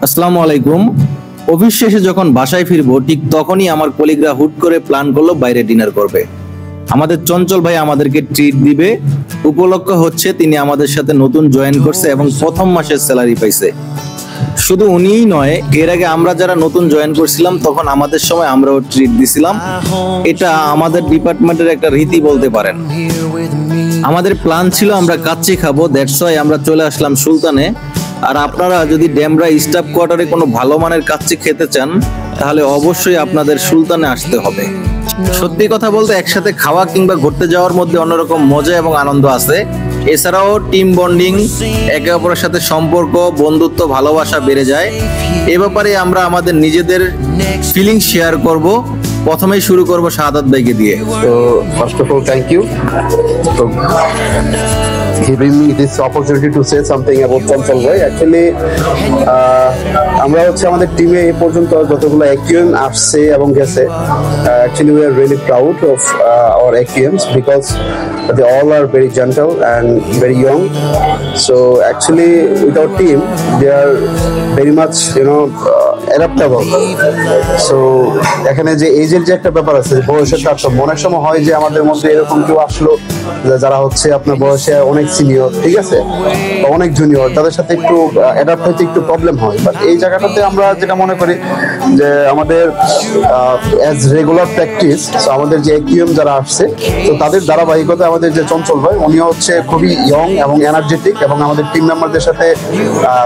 আসসালামু আলাইকুম। অফিস শেষে যখন বাসায় ফিরবো ঠিক তখনই আমার কলিগরা হুট করে প্ল্যান করলো বাইরে ডিনার করবে। আমাদের চঞ্চল ভাই আমাদেরকে ট্রিট দিবে। উপলক্ষ হচ্ছে তিনি আমাদের সাথে নতুন জয়েন করছে এবং প্রথম মাসের স্যালারি পাইছে। শুধু উনিই নয়, এর আগে আমরা যারা নতুন জয়েন করছিলাম তখন আমাদের সময় আমরাও ট্রিট দিছিলাম। এটা আমাদের ডিপার্টমেন্টের একটা রীতি বলতে পারেন। আমাদের প্ল্যান ছিল আমরা কাচ্চি খাবো, দ্যাটস ওয়াই আমরা চলে আসলাম সুলতানে। আর আপনারা যদি ডেমরা স্টাফ কোয়ার্টারে কোনো ভালো মানের কাচ্চি খেতে চান তাহলে অবশ্যই আপনাদের সুলতানে আসতে হবে। সত্যি কথা বলতে একসাথে খাওয়া কিংবা ঘুরতে যাওয়ার মধ্যে অন্যরকম মজা এবং আনন্দ আছে। এছাড়াও টিম বন্ডিং, একে অপরের সাথে সম্পর্ক, বন্ধুত্ব, ভালোবাসা বেড়ে যায়। এ ব্যাপারে আমরা আমাদের নিজেদের ফিলিং শেয়ার করব। প্রথমেই শুরু করব শাহাদাত ভাইকে দিয়ে। তো first of all thank you for giving me this opportunity to say something about Chanchal bhai. Actually আমরা হচ্ছে আমাদের টিমে এই পর্যন্ত যতগুলো AQM আসছে এবং গেছে, actually we are really proud of our AQMs because they all are very gentle and very young. So actually with our team they are very much adaptable. So এখানে যে এজের যে একটা ব্যাপার আছে, বয়সের তারতম্য, অনেক সময় হয় যে আমাদের মধ্যে এরকম কেউ আসলো যারা হচ্ছে আপনার বয়সে অনেক সিনিয়র, ঠিক আছে, বা অনেক জুনিয়র, তাদের সাথে একটু অ্যাডাপ্ট হইতে একটু প্রবলেম হয়। বাট এই জায়গাটাতে আমরা যেটা মনে করি যে আমাদের অ্যাজ রেগুলার প্র্যাকটিস, আমাদের যে AQM যারা আসছে তো তাদের ধারাবাহিকতা আমাদের যে চঞ্চল ভাই উনিও হচ্ছে খুবই ইয়ং এবং এনার্জেটিক এবং আমাদের টিম মেম্বারদের সাথে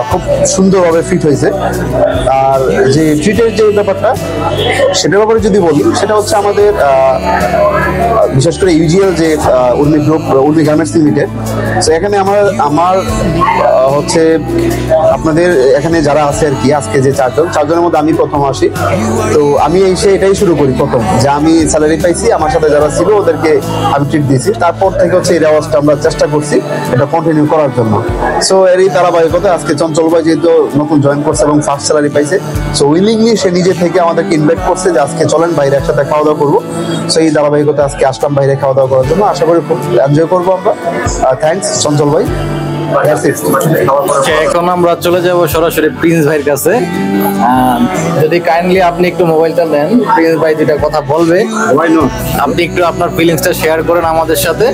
খুব সুন্দরভাবে ফিট হয়েছে। আর যে ট্রিটের যে ব্যাপারটা সেটার ব্যাপারে যদি বলি, সেটা হচ্ছে আমাদের বিশেষ করে ইউজিএল যে Urmi group, Urmi garments limited. তো এখানে আমার হচ্ছে আপনাদের এখানে যারা আছে আর কি, আজকে যে চারজনের মধ্যে আমি প্রথম আসি। তো আমি এটাই শুরু করি প্রথম, যে আমি স্যালারি পাইছি, আমার সাথে যারা ছিল ওদেরকে আমি ট্রিট দিয়েছি। তারপর থেকে হচ্ছে এই রেওয়াজটা আমরা চেষ্টা করছি এটা কন্টিনিউ করার জন্য। সো এরই ধারাবাহিকতা আজকে চঞ্চল ভাই যেহেতু নতুন জয়েন করছে এবং ফার্স্ট স্যালারি পাইছে, সো উইলিংলি সে নিজে থেকে আমাদেরকে ইনভাইট করছে যে আজকে চলেন বাইরে একসাথে খাওয়া দাওয়া করবো। সো এই ধারাবাহিকতা আজকে আসলাম বাইরে খাওয়া দাওয়া করার জন্য। আশা করি খুব এনজয় করবো আমরা। থ্যাংকস চঞ্চল ভাই। এখন আমরা চলে যাব সরাসরি প্রিন্স ভাইয়ের কাছে। যদি কাইন্ডলি আপনি একটু মোবাইলটা নেন, প্রিন্স ভাই দুটা কথা বলবে, আপনি একটু আপনার ফিলিংসটা শেয়ার করেন আমাদের সাথে।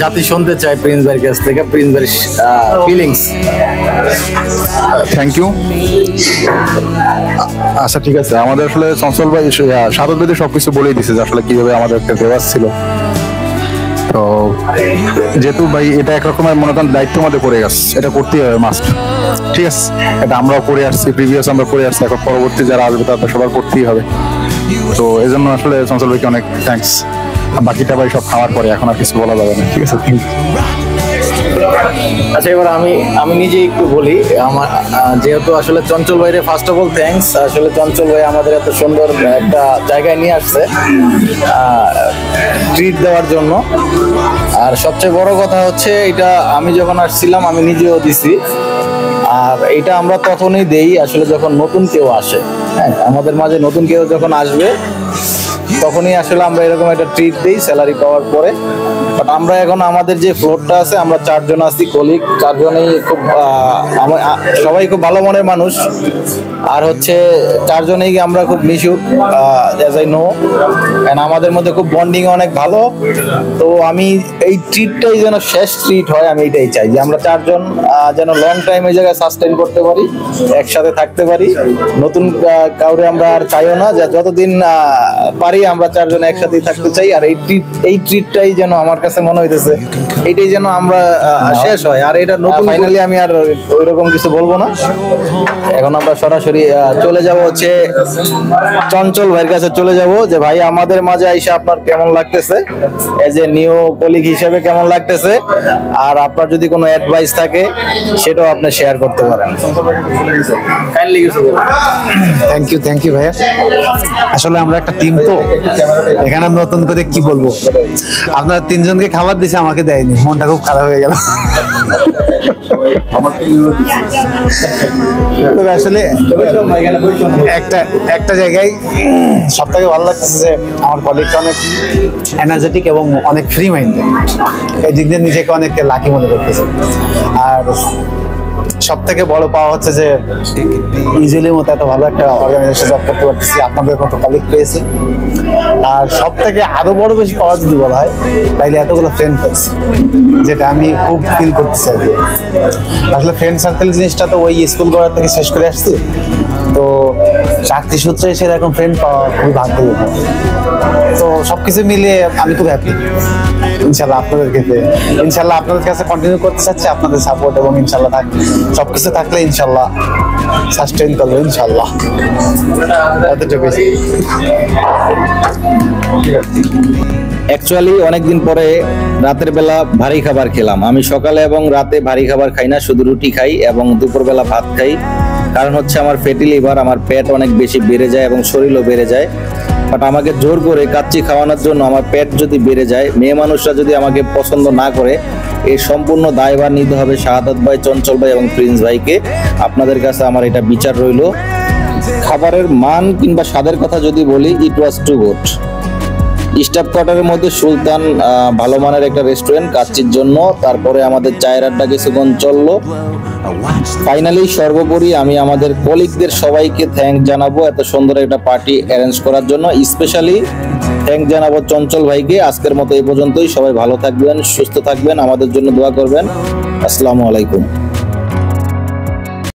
জাতি শুনতে চাই প্রিন্স ভাইয়ের কাছ থেকে প্রিন্স ভাইয়ের ফিলিংস। Thank you. আচ্ছা ঠিক আছে, আমাদের আসলে চঞ্চল ভাই শাহাদাত ভাই সবকিছু বলেই দিছে যে আসলে কিভাবে আমাদের একটা রেওয়াজ ছিল। তো যেহেতু ভাই এটা একরকমের মনে করেন দায়িত্ব আমাদের পড়ে গেছে, এটা করতেই হবে মাস্ট, ঠিক আছে। এটা আমরাও করে আসছি, প্রিভিয়াস আমরা করে আসছি, এখন পরবর্তী যারা আসবে তাদের সবার করতেই হবে। তো এই জন্য আসলে চঞ্চল ভাইকে অনেক থ্যাংকস। বাকিটা ভাই সব খাওয়ার পরে, এখন আর কিছু বলা যাবে না, ঠিক আছে। Thank you. আচ্ছা, এবার আমি নিজে একটু বলি। আমার যেহেতু আসলে চঞ্চল ভাইরে ফার্স্ট অফ অল থ্যাঙ্কস। আসলে চঞ্চল ভাই আমাদের এত সুন্দর একটা জায়গায় নিয়ে আসছে ট্রিট দেওয়ার জন্য। আর সবচেয়ে বড় কথা হচ্ছে এটা আমি যখন আসছিলাম আমি নিজেও দিছি। আর এটা আমরা তখনই দেই আসলে যখন নতুন কেউ আসে। হ্যাঁ, আমাদের মাঝে নতুন কেউ যখন আসবে তখনই আসলে আমরা এরকম একটা ট্রিট দিই স্যালারি পাওয়ার পরে। বাট আমরা এখন আমাদের যে ফ্লোরটা আছে, আমরা চারজন আছি কলিগ, চারজনেই খুব সবাই খুব ভালো মনের মানুষ। আর হচ্ছে চারজনেই আমরা খুব মিশুক, অ্যাজ আই নো, এন্ড আমাদের মধ্যে খুব বন্ডিং অনেক ভালো। তো আমি এই ট্রিটটাই যেন শেষ ট্রিট হয়, আমি এটাই চাই যে আমরা চারজন যেন লং টাইম এই জায়গায় সাস্টেইন করতে পারি, একসাথে থাকতে পারি। নতুন কাউরে আমরা আর চাইও না, যে যতদিন পারি আমরা চারজন একসাথেই থাকতে চাই। আর এই ট্রিটটাই যেন আমার কাছে মনে হইতেছে এইটাই যেন আমরা শেষ হয়। আর এটা নতুন ফাইনালি আমি আর ওইরকম কিছু বলবো না। এখন আমরা সরাসরি চলে যাব হচ্ছে চঞ্চল ভাইয়ের কাছে চলে যাব, যে ভাই আমাদের মাঝে আইসা আপনার কেমন লাগতেছে, এজ এ নিউ কলিগ হিসেবে কেমন লাগতেছে, আর আপনার যদি কোনো অ্যাডভাইস থাকে সেটাও আপনি শেয়ার করতে পারেন। কাইন্ডলি কিছু বলুন। থ্যাংক ইউ ভাইয়া। আসলে আমরা একটা টিম, তো এখানে নতুন করে কি বলবো, আপনারা তিনজনকে খাবার দিছে, আমাকে দেয়নি, মনটা খুব খারাপ হয়ে গেল। তবে আসলে একটা জায়গায় সব থেকে ভালো লাগতেছে যে আমার কলিগটা অনেক এনার্জেটিক এবং অনেক ফ্রি মাইন্ডেড। এই দিক দিয়ে নিজেকে অনেক লাকি মনে করতেছে। আর সব থেকে বড় পাওয়া হচ্ছে যে ইজিলি মতো এত ভালো একটা অর্গানাইজেশন জব করতে পারতেছি, আপনাদের মতো কলিগ পেয়েছি। আর সব থেকে আরো বড় বেশি পাওয়া যদি বলা হয় তাইলে এতগুলো ফ্রেন্ড পেয়েছি, যেটা আমি খুব ফিল করতেছি আর কি। আসলে ফ্রেন্ড সার্কেল জিনিসটা তো ওই স্কুল করার থেকে শেষ করে আসছি, তো চাকরি সূত্রে এসে এরকম ফ্রেন্ড পাওয়া খুবই ভাগ্যের ব্যাপার। তো সবকিছু মিলিয়ে আমি খুব হ্যাপি। ইনশাল্লাহ আপনাদেরকে পেয়ে, ইনশাল্লাহ আপনাদের কাছে কন্টিনিউ করতে চাচ্ছি, আপনাদের সাপোর্ট এবং ইনশাল্লাহ সবকিছু থাকলে ইনশাল্লাহ সাস্টেইন করবো ইনশাল্লাহ। এতটুকু। অ্যাকচুয়ালি অনেকদিন পরে রাতের বেলা ভারী খাবার খেলাম। আমি সকালে এবং রাতে ভারী খাবার খাই না, শুধু রুটি খাই এবং দুপুরবেলা ভাত খাই। কারণ হচ্ছে আমার ফ্যাটি লিভার, আমার পেট অনেক বেশি বেড়ে যায় এবং শরীরও বেড়ে যায়। বাট আমাকে জোর করে কাচ্চি খাওয়ানোর জন্য আমার পেট যদি বেড়ে যায়, মেয়ে মানুষরা যদি আমাকে পছন্দ না করে, এই সম্পূর্ণ দায়ভার নিতে হবে শাহাদাত ভাই, চঞ্চল ভাই এবং প্রিন্স ভাইকে। আপনাদের কাছে আমার এটা বিচার রইল। খাবারের মান কিংবা স্বাদের কথা যদি বলি, ইট ওয়াজ টু গুড। স্টাফ কোয়ার্টারের মধ্যে সুলতান ভালো মানের একটা রেস্টুরেন্ট কাচ্চির জন্য। তারপরে আমাদের চায়ের আড্ডা কিছুক্ষণ চললো। ফাইনালি সর্বোপরি আমি আমাদের কলিগদের সবাইকে থ্যাঙ্ক জানাবো এত সুন্দর একটা পার্টি অ্যারেঞ্জ করার জন্য। স্পেশালি থ্যাঙ্ক জানাবো চঞ্চল ভাইকে। আজকের মতো এই পর্যন্তই। সবাই ভালো থাকবেন, সুস্থ থাকবেন, আমাদের জন্য দোয়া করবেন। আসসালামু আলাইকুম।